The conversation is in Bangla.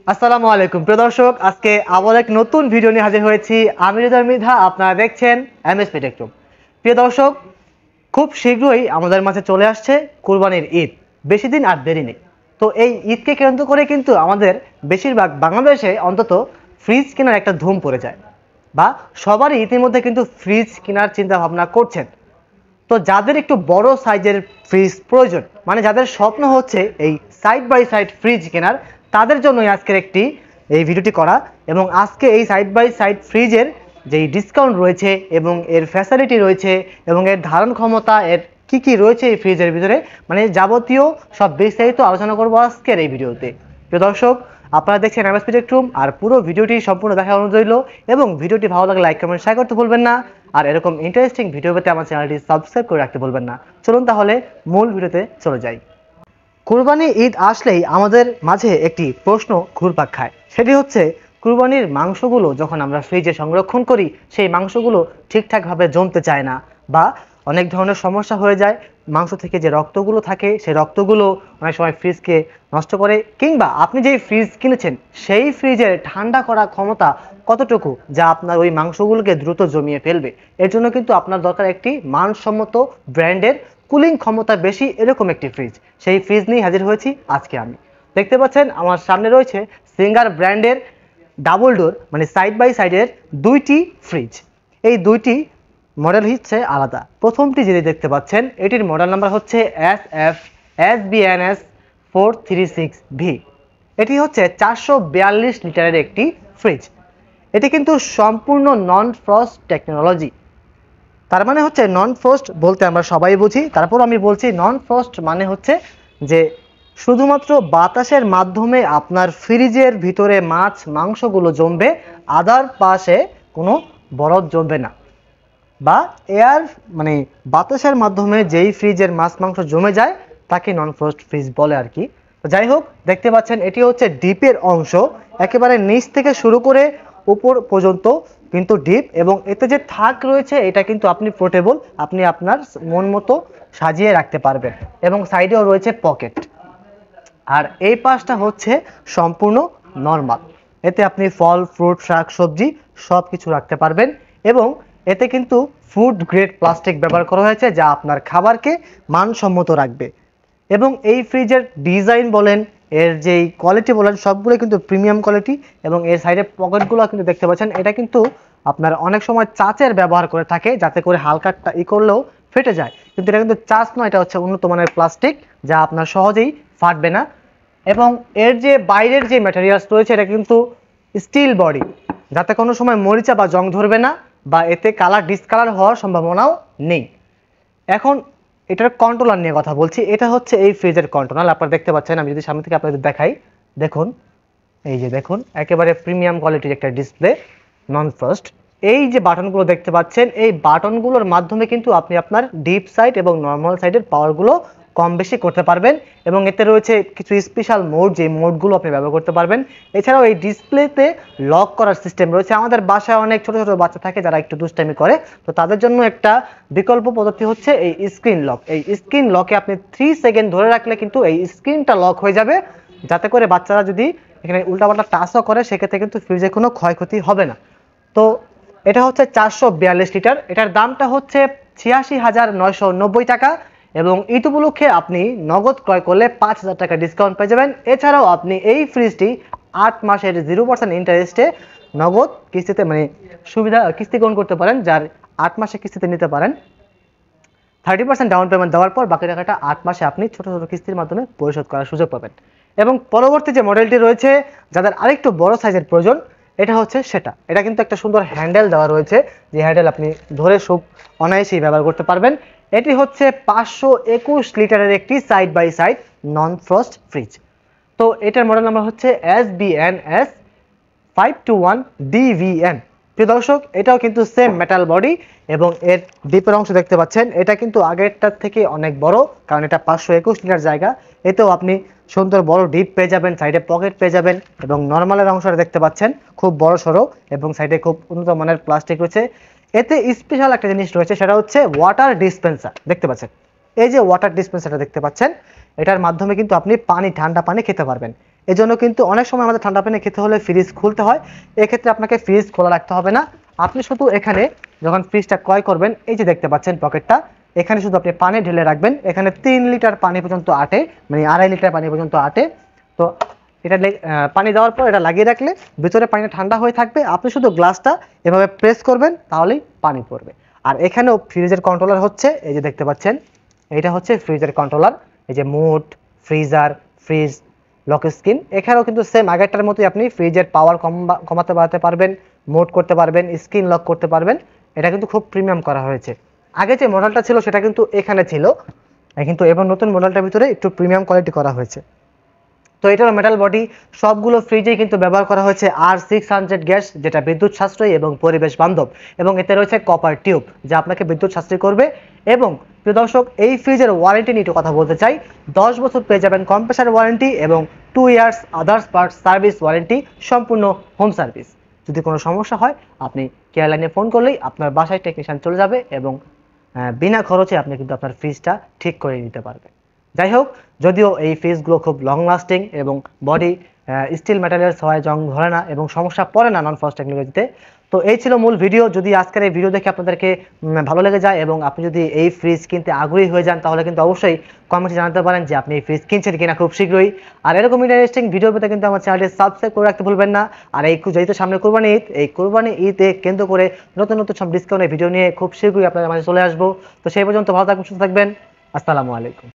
আসসালামু আলাইকুম প্রিয় দর্শক, আজকে আবার এক নতুন ভিডিও নিয়ে হাজির হয়েছি। আমি রেজার মৃধা, আপনারা দেখছেন এমএসপি টেকটুম। প্রিয় দর্শক, খুব শীঘ্রই আমাদের মাঝে চলে আসছে কুরবানির ঈদ। বেশি দিন আর দেরি নেই। তো এই ঈদকে কেন্দ্র করে কিন্তু আমাদের বেশিরভাগ বাংলাদেশে অন্তত ফ্রিজ কেনার একটা ধুম পড়ে যায়, বা সবারই ইতিমধ্যে কিন্তু ফ্রিজ কেনার চিন্তা ভাবনা করছেন। তো যাদের একটু বড় সাইজের ফ্রিজ প্রয়োজন, মানে যাদের স্বপ্ন হচ্ছে এই সাইড বাই সাইড ফ্রিজ কেনার, তাদের জন্যই আজকের এই ভিডিওটি করা। এবং আজকে এই সাইড বাই সাইড ফ্রিজের যেই ডিসকাউন্ট রয়েছে এবং এর ফ্যাসিলিটি রয়েছে এবং এর ধারণ ক্ষমতা, এর কি কি রয়েছে এই ফ্রিজের ভিতরে, মানে যাবতীয় সব বিস্তারিত আলোচনা করবো আজকের এই ভিডিওতে। প্রিয় দর্শক, আপনারা দেখছেন এমএসপি টেকটুম, আর পুরো ভিডিওটি সম্পূর্ণ দেখার অনুরোধ রইল। এবং ভিডিওটি ভালো লাগলে লাইক কমেন্ট শেয়ার করতে ভুলবেন না। আর এরকম ইন্টারেস্টিং ভিডিও পেতে আমার চ্যানেলটি সাবস্ক্রাইব করে রাখতে ভুলবেন না। চলুন তাহলে মূল ভিডিওতে চলে যাই। কুরবানি ঈদ আসলেই আমাদের মাঝে একটি প্রশ্ন ঘুরপাক খায়, সেটি হচ্ছে কুরবানির মাংসগুলো যখন আমরা ফ্রিজে সংরক্ষণ করি, সেই মাংসগুলো ঠিকঠাকভাবে জমতে চায় না, বা অনেক ধরনের সমস্যা হয়ে যায়। মাংস থেকে যে রক্তগুলো থাকে, সেই রক্তগুলো অনেক সময় ফ্রিজকে নষ্ট করে। কিংবা আপনি যেই ফ্রিজ কিনেছেন, সেই ফ্রিজের ঠান্ডা করার ক্ষমতা কতটুকু, যা আপনার ওই মাংসগুলোকে দ্রুত জমিয়ে ফেলবে। এর জন্য কিন্তু আপনার দরকার একটি মানসম্মত ব্র্যান্ডের, কুলিং ক্ষমতা বেশি এরকম একটি ফ্রিজ। সেই ফ্রিজ নিয়ে হাজির হয়েছি আজকে আমি। দেখতে পাচ্ছেন আমার সামনে রয়েছে সিঙ্গার ব্র্যান্ডের ডাবল ডোর, মানে সাইড বাই সাইডের দুইটি ফ্রিজ। এই দুইটি মডেল হচ্ছে আলাদা। প্রথমটি যেটি দেখতে পাচ্ছেন, এটির মডেল নাম্বার হচ্ছে SFSBNS436V। এটি হচ্ছে 442 লিটারের একটি ফ্রিজ। এটি কিন্তু সম্পূর্ণ নন ফ্রস্ট টেকনোলজি। তার মানে হচ্ছে, নন ফ্রস্ট বলতে আমরা সবাই বুঝি, তারপর আমি বলছি নন ফ্রস্ট মানে হচ্ছে যে শুধুমাত্র বাতাসের মাধ্যমে আপনার ফ্রিজের ভিতরে মাছ মাংসগুলো জমবে, আদার পাশে কোনো বরফ জমবে না। বা এয়ার, মানে বাতাসের মাধ্যমে যেই ফ্রিজের মাছ মাংস জমে যায় তাকে নন ফ্রস্ট ফ্রিজ বলে আর কি। তো যাই হোক, দেখতে পাচ্ছেন এটি হচ্ছে ডিপের অংশ, একেবারে নিচ থেকে শুরু করে উপর পর্যন্ত কিন্তু ডিপ। এবং এতে যে থাক রয়েছে, এটা কিন্তু আপনি পোর্টেবল, আপনি আপনার মন মতো সাজিয়ে রাখতে পারবেন। এবং সাইডেও রয়েছে পকেট। আর এই পাশটা হচ্ছে সম্পূর্ণ নর্মাল, এতে আপনি ফল ফ্রুট শাক সবজি সব কিছু রাখতে পারবেন। এবং এতে কিন্তু ফুড গ্রেড প্লাস্টিক ব্যবহার করা হয়েছে, যা আপনার খাবারকে মানসম্মত রাখবে। এবং এই ফ্রিজের ডিজাইন বলেন, এর যেই কোয়ালিটি বলেন, সবগুলো কিন্তু প্রিমিয়াম কোয়ালিটি। এবং এর সাইডে পকেটগুলো কিন্তু দেখতে পাচ্ছেন, এটা কিন্তু আপনার অনেক সময় চাচের ব্যবহার করে থাকে, যাতে করে হালকা করলেও ফেটে যায়, কিন্তু এটা কিন্তু চাচ নয়, এটা হচ্ছে উন্নত মানের প্লাস্টিক, যা আপনার সহজেই ফাটবে না। এবং এর যে বাইরের যে ম্যাটেরিয়ালস রয়েছে, এটা কিন্তু স্টিল বডি, যাতে কোনো সময় মরিচা বা জং ধরবে না, বা এতে কালার ডিসকালার হওয়ার সম্ভাবনাও নেই। এখন এটার কন্ট্রোলার নিয়ে কথা বলছি। এটা হচ্ছে এই ফ্রিজের কন্ট্রোলার, আপনারা দেখতে পাচ্ছেন। আমি যদি সামনে থেকে আপনাদের দেখাই, দেখুন, এই যে দেখুন, একেবারে প্রিমিয়াম কোয়ালিটির একটা ডিসপ্লে, নন ফ্রস্ট। এই যে বাটনগুলো দেখতে পাচ্ছেন, এই বাটনগুলোর মাধ্যমে কিন্তু আপনি আপনার ডিপ সাইড এবং নর্মাল সাইডের পাওয়ারগুলো কম বেশি করতে পারবেন। এবং এতে রয়েছে কিছু স্পেশাল মোড, যে মোডগুলো আপনি ব্যবহার করতে পারবেন। এছাড়াও এই ডিসপ্লেতে লক করার সিস্টেম রয়েছে। আমাদের বাসায় অনেক ছোট ছোট বাচ্চা থাকে যারা একটু দুষ্টামি করে, তো তাদের জন্য একটা বিকল্প পদ্ধতি হচ্ছে এই স্ক্রিন লক। এই স্ক্রিন লকে আপনি 3 সেকেন্ড ধরে রাখলে কিন্তু এই স্ক্রিনটা লক হয়ে যাবে, যাতে করে বাচ্চারা যদি এখানে উল্টাপাল্টা টাচও করে, সেক্ষেত্রে কিন্তু ফ্রিজে কোনো ক্ষয়ক্ষতি হবে না। তো এটা হচ্ছে 442 লিটার। এটার দামটা হচ্ছে 86,990 টাকা। এবং ঈদ উপলক্ষে আপনি নগদ ক্রয় করলে 5,000 টাকা ডিসকাউন্ট পেয়ে যাবেন। এছাড়াও আপনি এই ফ্রিজটি 8 মাসের 0% ইন্টারেস্টে নগদ কিস্তিতে, মানে সুবিধা কিস্তি গ্রহণ করতে পারেন, যার 8 মাসে কিস্তিতে নিতে পারেন। 30% ডাউন পেমেন্ট দেওয়ার পর বাকি টাকাটা 8 মাসে আপনি ছোট ছোট কিস্তির মাধ্যমে পরিশোধ করার সুযোগ পাবেন। এবং পরবর্তী যে মডেলটি রয়েছে, যাদের আরেকটু বড় সাইজের প্রয়োজন, এটা হচ্ছে সেটা। এটা কিন্তু একটা সুন্দর হ্যান্ডেল দেওয়া রয়েছে, যে হ্যান্ডেল আপনি ধরে খুব অনায়াসেই ব্যবহার করতে পারবেন। এটি হচ্ছে 521 লিটারের একটি side by side non frost fridge. তো এটার মডেল নাম্বার হচ্ছে SBNS521DVN। প্রিয় দর্শক, এটাও কিন্তু সেম মেটাল বডি। এবং এর ডিপের অংশ দেখতে পাচ্ছেন, এটা কিন্তু আগেরটার থেকে অনেক বড়, কারণ এটা 521 লিটার জায়গা। এতেও আপনি সুন্দর বড় ডিপ পেয়ে যাবেন, সাইডে পকেট পেয়ে যাবেন। এবং নর্মালের অংশটা দেখতে পাচ্ছেন খুব বড় সড়ো, এবং সাইডে খুব উন্নত মানের প্লাস্টিক রয়েছে। এতে স্পেশাল একটা জিনিস রয়েছে, সেটা হচ্ছে ওয়াটার ডিসপেন্সার। দেখতে পাচ্ছেন, এই যে ওয়াটার ডিসপেন্সারটা দেখতে পাচ্ছেন, এটার মাধ্যমে কিন্তু আপনি পানি, ঠান্ডা পানি খেতে পারবেন। এজন্য কিন্তু অনেক সময় আমাদের ঠান্ডা পানি খেতে হলে ফ্রিজ খুলতে হয়। এক্ষেত্রে আপনাকে ফ্রিজ খোলা রাখতে হবে না। আপনি শুধু এখানে যখন ফ্রিজটা ক্রয় করবেন, এই যে দেখতে পাচ্ছেন পকেটটা, এখানে শুধু আপনি পানি ঢেলে রাখবেন। এখানে 3 লিটার পানি পর্যন্ত আটে, মানে 2.5 লিটার পানি পর্যন্ত আটে। তো এটা পানি দেওয়ার পর এটা লাগিয়ে রাখলে ভিতরে পানিটা ঠান্ডা হয়ে থাকবে। আপনি শুধু গ্লাসটা এভাবে প্রেস করবেন, তাহলেই পানি পড়বে। আর এখানেও ফ্রিজের কন্ট্রোলার হচ্ছে, এই যে দেখতে পাচ্ছেন, এইটা হচ্ছে ফ্রিজের কন্ট্রোলার। এই যে mode, freezer, fridge lock screen, এখানেও কিন্তু সেম আগেরটার মতোই আপনি ফ্রিজের পাওয়ার কমাতে বাড়াতে পারবেন, মোড করতে পারবেন, স্ক্রিন লক করতে পারবেন। এটা কিন্তু খুব প্রিমিয়াম করা হয়েছে। আগে যে মডেলটা ছিল সেটা কিন্তু এখানে ছিল, কিন্তু এবার নতুন মডেলটার ভিতরে একটু প্রিমিয়াম কোয়ালিটি করা হয়েছে। তো এটার মেটাল বডি, সবগুলো ফ্রিজেই কিন্তু ব্যবহার করা হয়েছে R600 গ্যাস, যেটা বিদ্যুৎ সাশ্রয়ী এবং পরিবেশ বান্ধব, এবং এতে রয়েছে কপার টিউব, যা আপনাকে বিদ্যুৎ সাশ্রয় করবে। এবং প্রিয় দর্শক, এই ফ্রিজের ওয়ারেন্টি নিয়ে একটু কথা বলতে চাই। 10 বছর পেয়ে যাবেন কম্প্রেসার ওয়ারেন্টি এবং 2 years others parts service warranty, সম্পূর্ণ হোম সার্ভিস। যদি কোনো সমস্যা হয় আপনি কেয়ার লাইনে ফোন করলেই আপনার বাসায় টেকনিশিয়ান চলে যাবে এবং বিনা খরচে আপনি কিন্তু আপনার ফ্রিজটা ঠিক করে নিতে পারবেন। যাই হোক, যদিও এই ফ্রিজগুলো খুব লং লাস্টিং এবং বডি স্টিল ম্যাটেরিয়ালস হয়, জং ধরে না এবং সমস্যা পড়ে না নন ফ্রস্ট টেকনোলজিতে। তো এই ছিল মূল ভিডিও। যদি আজকের এই ভিডিও দেখে আপনাদেরকে ভালো লেগে যায় এবং আপনি যদি এই ফ্রিজ কিনতে আগ্রহী হয়ে যান, তাহলে কিন্তু অবশ্যই কমেন্টে জানাতে পারেন যে আপনি এই ফ্রিজ কিনছেন কিনা খুব শীঘ্রই। আর এরকম ইন্টারেস্টিং ভিডিও পেতে কিন্তু আমার চ্যানেলটি সাবস্ক্রাইব করে রাখতে ভুলবেন না। আর এই যেহেতু সামনে কোরবানি ঈদ, এই কোরবানি ঈদে কেন্দ্র করে নতুন নতুন সব ডিসকাউন্টের ভিডিও নিয়ে খুব শীঘ্রই আপনাদের মাঝে চলে আসবো। তো সেই পর্যন্ত ভালো থাকবেন, সুস্থ থাকবেন। আসসালামু আলাইকুম।